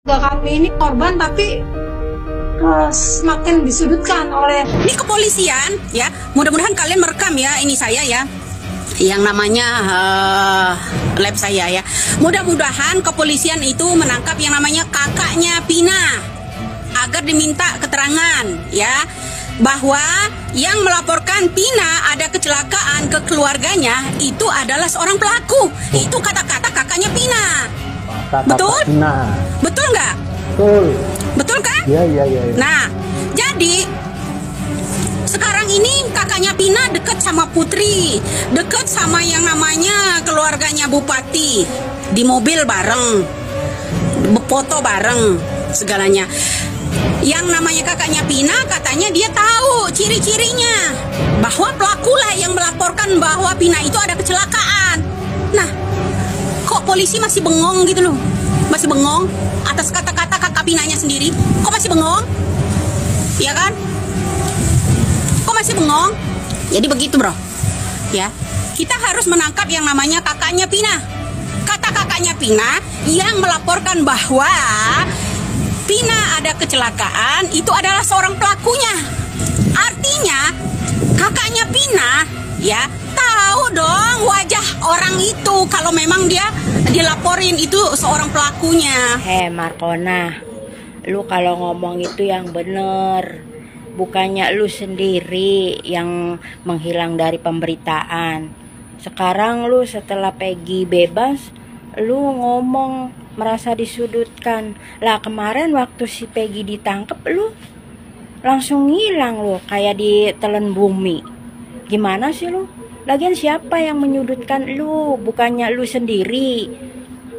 Kami ini korban tapi semakin disudutkan oleh ini kepolisian ya. Mudah-mudahan kalian merekam ya ini saya ya, yang namanya lab saya ya. Mudah-mudahan kepolisian itu menangkap yang namanya kakaknya Pina agar diminta keterangan ya, bahwa yang melaporkan Pina ada kecelakaan ke keluarganya itu adalah seorang pelaku. Itu kata-kata kakaknya Pina. Betul? Betul nggak? Betul. Betul kan? Iya. Nah, jadi sekarang ini kakaknya Pina dekat sama Putri, dekat sama yang namanya keluarganya Bupati, di mobil bareng, foto bareng, segalanya. Yang namanya kakaknya Pina katanya dia tahu ciri-cirinya, bahwa pelakulah yang melaporkan bahwa Pina itu ada kecelakaan. Nah, kok polisi masih bengong gitu loh? Masih bengong atas kata-kata kakak Pinanya sendiri. Kok masih bengong? Ya kan? Kok masih bengong? Jadi begitu bro. Ya, kita harus menangkap yang namanya kakaknya Pina. Kata kakaknya Pina yang melaporkan bahwa Pina ada kecelakaan itu adalah seorang pelakunya. Artinya kakaknya Pina ya tahu dong wajah orang itu kalau memang dia dilaporin itu seorang pelakunya. Markona, lu kalau ngomong itu yang bener. Bukannya lu sendiri yang menghilang dari pemberitaan. Sekarang lu setelah Peggy bebas, lu ngomong merasa disudutkan. Lah kemarin waktu si Peggy ditangkap lu langsung ngilang lu kayak ditelan bumi. Gimana sih lu? Lagian siapa yang menyudutkan lu? Bukannya lu sendiri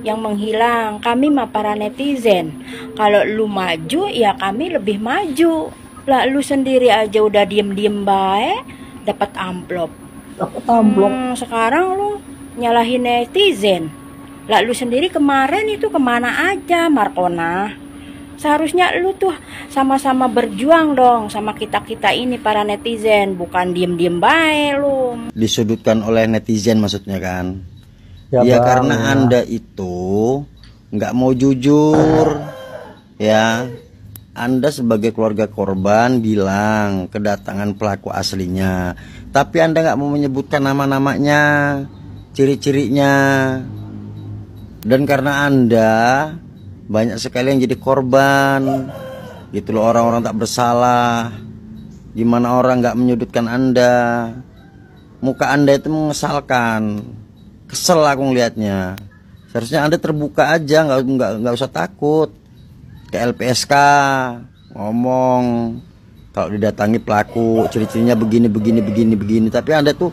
yang menghilang. Kami mah para netizen. Kalau lu maju ya kami lebih maju. Lah lu sendiri aja udah diem-diem baik dapat amplop. Sekarang lu nyalahin netizen. Lah lu sendiri kemarin itu kemana aja Markona? Seharusnya lu tuh sama-sama berjuang dong sama kita-kita ini para netizen, bukan diem-diem baik lu. Disudutkan oleh netizen maksudnya kan? Ya karena Anda itu nggak mau jujur ya. Anda sebagai keluarga korban bilang kedatangan pelaku aslinya, tapi Anda nggak mau menyebutkan nama-namanya, ciri-cirinya. Dan karena Anda banyak sekali yang jadi korban gitu loh, orang-orang tak bersalah. Gimana orang nggak menyudutkan Anda? Muka Anda itu mengesalkan, kesel aku ngelihatnya. Seharusnya Anda terbuka aja, nggak usah takut ke LPSK ngomong kalau didatangi pelaku ciri-cirinya begini. Tapi Anda tuh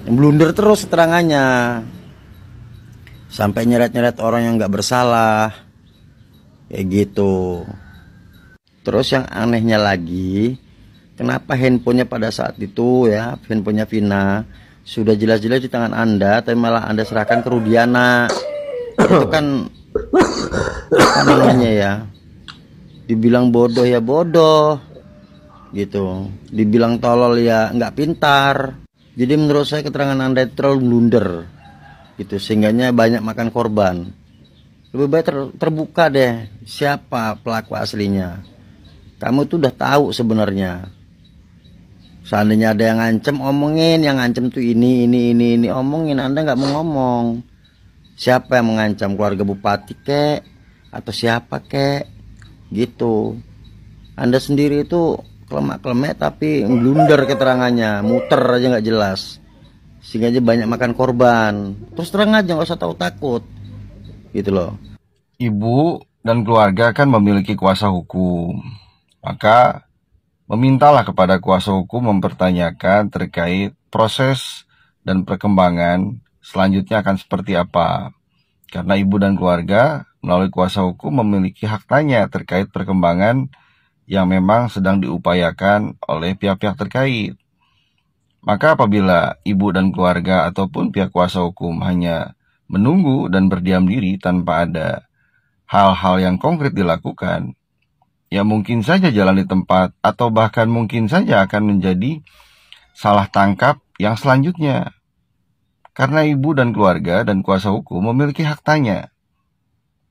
blunder terus keterangannya sampai nyeret-nyeret orang yang nggak bersalah kayak gitu. Terus yang anehnya lagi, kenapa handphonenya pada saat itu ya, handphonenya Vina sudah jelas-jelas di tangan Anda, tapi malah Anda serahkan ke Rudiana. Itu kan apa namanya ya, dibilang bodoh ya bodoh gitu, dibilang tolol ya nggak pintar. Jadi menurut saya keterangan Anda itu terlalu blunder gitu, sehingganya banyak makan korban. Lebih baik terbuka deh siapa pelaku aslinya. Kamu tuh udah tahu sebenarnya. Seandainya ada yang ngancem, omongin yang ngancem tuh ini omongin. Anda nggak mau ngomong. Siapa yang mengancam, keluarga bupati kek atau siapa kek gitu. Anda sendiri itu kelemak-kelemek tapi blunder keterangannya, muter aja nggak jelas, sehingga aja banyak makan korban. Terus terang aja, nggak usah tahu takut gitu loh. Ibu dan keluarga kan memiliki kuasa hukum, maka memintalah kepada kuasa hukum mempertanyakan terkait proses dan perkembangan selanjutnya akan seperti apa. Karena ibu dan keluarga melalui kuasa hukum memiliki hak tanya terkait perkembangan yang memang sedang diupayakan oleh pihak-pihak terkait. Maka apabila ibu dan keluarga ataupun pihak kuasa hukum hanya menunggu dan berdiam diri tanpa ada hal-hal yang konkret dilakukan, ya mungkin saja jalan di tempat atau bahkan mungkin saja akan menjadi salah tangkap yang selanjutnya. Karena ibu dan keluarga dan kuasa hukum memiliki hak tanya.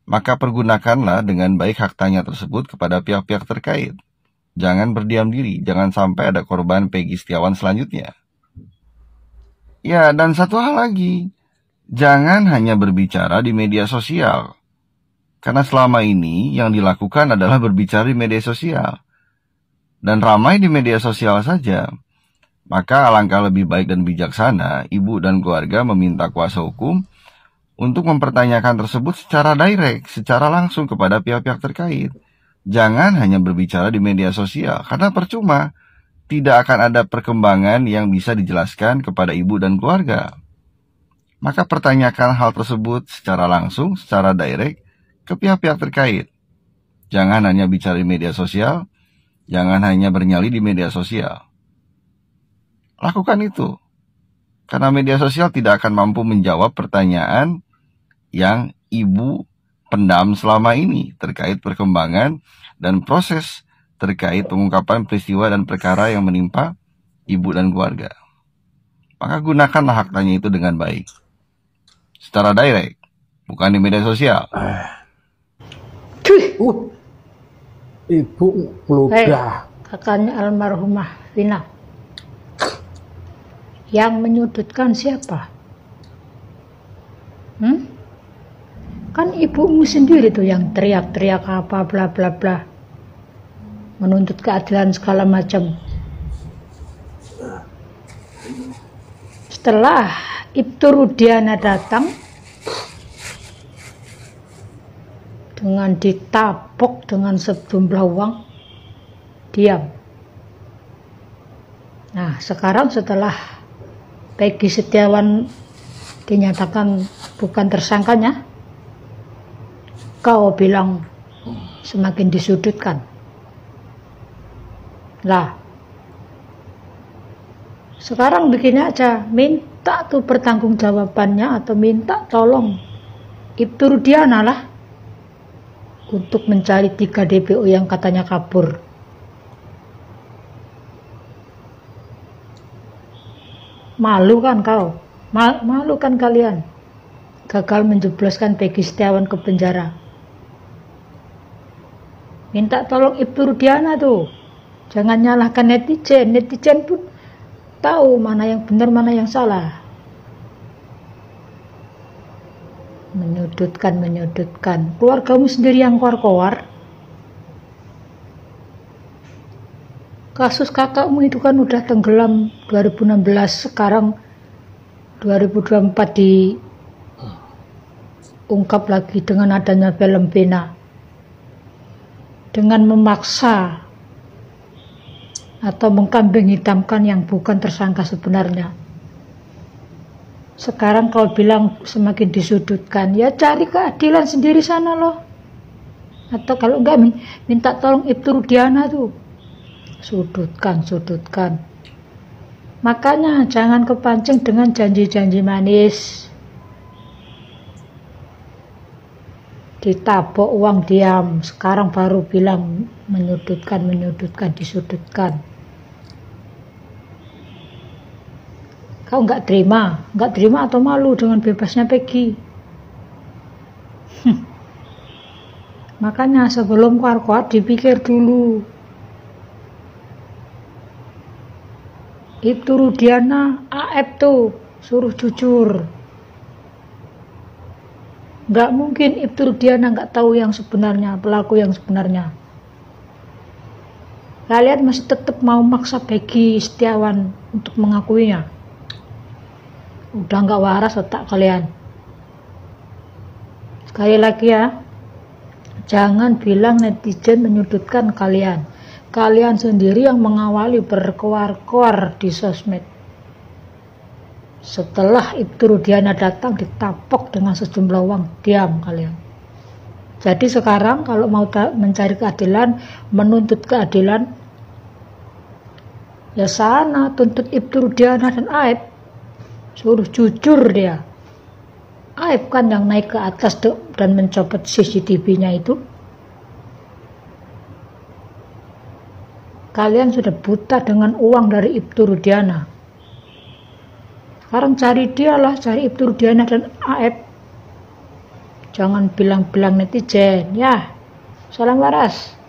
maka pergunakanlah dengan baik hak tanya tersebut kepada pihak-pihak terkait. Jangan berdiam diri, jangan sampai ada korban Peggy Setiawan selanjutnya. Ya, dan satu hal lagi, jangan hanya berbicara di media sosial. Karena selama ini yang dilakukan adalah berbicara di media sosial. Dan ramai di media sosial saja. Maka alangkah lebih baik dan bijaksana, ibu dan keluarga meminta kuasa hukum untuk mempertanyakan tersebut secara direct, secara langsung kepada pihak-pihak terkait. Jangan hanya berbicara di media sosial, karena percuma. Tidak akan ada perkembangan yang bisa dijelaskan kepada ibu dan keluarga. Maka pertanyakan hal tersebut secara langsung, secara direct, ke pihak-pihak terkait. Jangan hanya bicara di media sosial, jangan hanya bernyali di media sosial. Lakukan itu. Karena media sosial tidak akan mampu menjawab pertanyaan yang ibu pendam selama ini terkait perkembangan dan proses terkait pengungkapan peristiwa dan perkara yang menimpa ibu dan keluarga. Maka gunakanlah hak tanya itu dengan baik. Secara direct, bukan di media sosial. Ibu ludah. Kakaknya almarhumah Vina. Yang menyudutkan siapa? Kan ibumu sendiri tuh yang teriak-teriak apa bla bla bla. Menuntut keadilan segala macam. Setelah Ibtu Rudiana datang dengan ditapok dengan sejumlah uang, diam. Nah, sekarang setelah Peggy Setiawan dinyatakan bukan tersangkanya, kau bilang semakin disudutkan. Lah, sekarang begini aja, minta tuh pertanggungjawabannya atau minta tolong Ibtu Rudiana lah untuk mencari 3 DPO yang katanya kabur. Malu kan kau? Malu kan kalian? Gagal menjebloskan Peggy Setiawan ke penjara. Minta tolong Ibtu Rudiana tuh. Jangan nyalahkan netizen. Netizen pun tahu mana yang benar, mana yang salah. Menyudutkan. Keluargamu sendiri yang koar-koar. Kasus kakakmu itu kan udah tenggelam 2016, sekarang 2024 diungkap lagi dengan adanya film Vina. Dengan memaksa atau mengkambing hitamkan yang bukan tersangka sebenarnya. Sekarang kau bilang semakin disudutkan, ya cari keadilan sendiri sana loh. Atau kalau enggak minta tolong Ibtu Rudiana tuh. Sudutkan. Makanya jangan kepancing dengan janji-janji manis. Ditabok uang diam, sekarang baru bilang menyudutkan, disudutkan. Kau nggak terima atau malu dengan bebasnya Peggy? Makanya sebelum keluar dipikir dulu. Ibtu Rudiana, AF tuh suruh jujur. Nggak mungkin Ibtu Rudiana nggak tahu yang sebenarnya, pelaku yang sebenarnya. Kalian masih tetap mau maksa Peggy Setiawan untuk mengakuinya. Udah nggak waras otak kalian. Sekali lagi ya, jangan bilang netizen menyudutkan kalian. Kalian sendiri yang mengawali berkoar-koar di sosmed. Setelah Ibtu Rudiana datang ditapok dengan sejumlah uang, diam kalian. Jadi sekarang kalau mau mencari keadilan, menuntut keadilan, ya sana tuntut Ibtu Rudiana dan Aib. Suruh jujur dia. Aib kan yang naik ke atas dan mencopot CCTV-nya itu. Kalian sudah buta dengan uang dari Ibtu Rudiana. Sekarang cari dialah, cari Ibtu Rudiana dan Aib. Jangan bilang-bilang netizen ya. Salam waras.